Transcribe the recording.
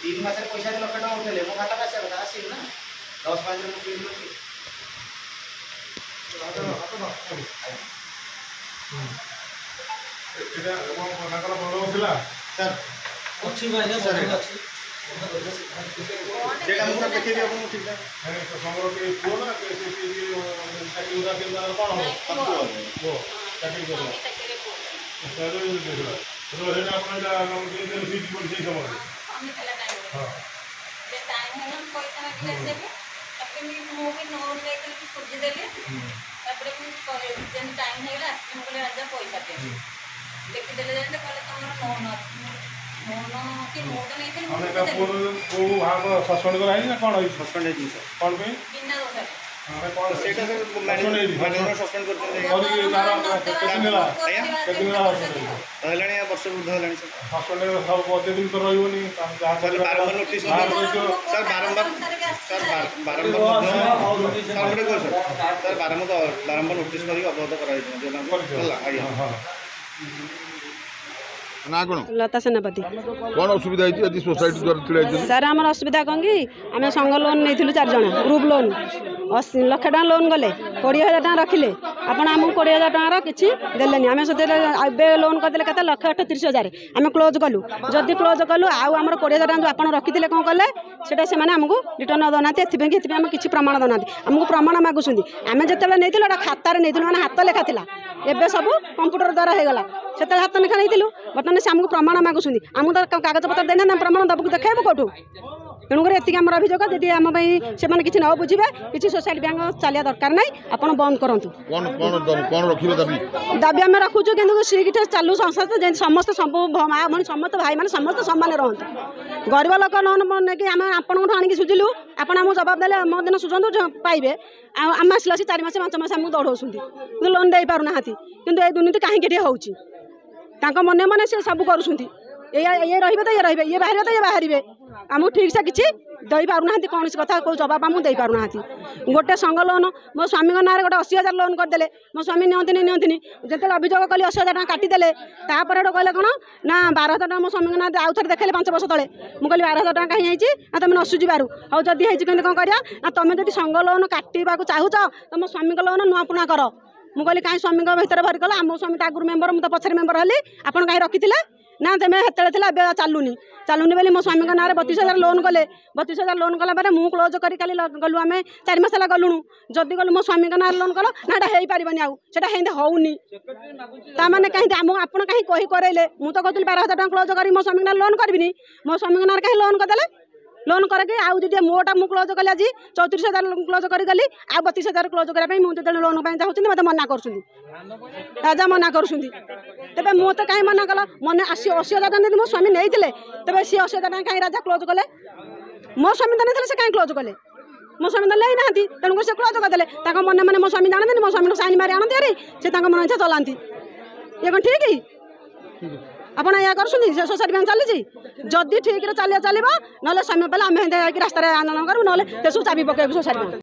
तीन मास पैसा लक्ष टाँग उठे मो खाता आसा कथा आस ना 10-5 बारंबार नोटिस कर अवगत ना कौन लता सेनापति कौन असुविधा है सोसाइटी द्वारा सर आम असुविधा कौन कि आम संघ लोन नहीं 4 जन ग्रुप लोन 80 लाख टका लोन गले 20,000 टका रखिले आपण आमको 20,000 टका किसी देलेनी आम से लोन करदे के 1,38,000 आम क्लोज कलु जदि क्लोज कलु आम 20,000 टका जो आप रखी कौन कले से आमको रिटर्न दौना आम किसी प्रमाण दौना आमको प्रमाण मागुँच आम जो नहीं खातार नहीं मैंने हाथ लेखा था एवं सब कंप्यूटर द्वारा होगला से हाथ लेखा नहीं बर्तमान से आमको प्रमाण मागुँच आमको तो कागज पत्र देना प्रमाण दबक देखा कौटू तेणुकर एति आम अभियोग जदि आम से किसी न बुझे किसी सोसाइटी बैंक चलिया दरकार ना आप बंद करूँ दाबी आम रखुचु कि सीट चालू संस्था समस्त सब माँ भाई समस्त भाई मैंने समस्त सम्मान रुँ गरीब लोक लोन नहीं आम आपंठ आणिक सुझिलु आप जवाब देले मो दिन सुझंतु पाइबे आम आसला 4 मास 5 मास आमको दौड़ाऊँ लोन दे पार ना कि दुर्नीति कहीं हो मन मन से सब करुँच ये रही तो ये रही ये बाहर तो ये बाहर आमको ठीक से किसी दे पारना कौन कथा कौ जवाब आमको दे पारना गोटे संघ लोन मो स्वामी ना गोटे 80,000 लोन करदे मो स्वामी नियंती जो अभियोग कली 80,000 टका काटिदेले कहले कौन ना 12,000 टका मो स्वामी ना आउ थे देखले 5 वर्ष तले मुझे 12,000 टका कहीं ना तुम नसुझार हाँ जदि कौन करा तुम जो संघ लोन काटा चाहूच तो मो स्वामी लोन नुआ पुणा कर मुझे कहीं स्वामी भर भरी कला मो स्वामी आगुरी मेम्बर मुझे पछारे मेम्बर हली आप कहीं रखी ना तुम हेतु चलुनी बोली मो स्वामी ना 32,000 लोन कले 32,000 लोन कला मुझे क्लोज कर गलु आम 4 मास गलुणु जदि गलु मो स्वामी ना लोन कल ना हो पारे आउटा होनी ताने कहीं आप कहीं करेले मुझे कहती 12,000 टका क्लोज कर मो स्वामी ना लोन करी मो स्वामी ना कहीं लोन करदे लोन करके आउ जी मोटा मुझे क्लोज कली आज 34,000 क्लोज कर गली आ 32,000 क्लोज करने मुझे लोन चाहूँ मत मना कर मना कर तेरे मुझे कहीं मना कल मन 80,000 टका मो स्वामी नहीं तेरे सी 80,000 टका कहीं राजा क्लोज कले मो स्वामी तो नहीं से कहीं क्लोज कले मो स्वामी तो लेना तेणुक से क्लोज करदे मन मैंने मो स्वामी जानते मो स्वामी साइन मारी आनती से मन इच्छा चलाती ये कौन ठीक आपड़ या कर सोसाइटी बैंक चली जदि ठीक चलिए चलो ना समय पहले आम रास्तार आंदोलन करूँ ना चाबी पकड़ सोसाइटी बैंक।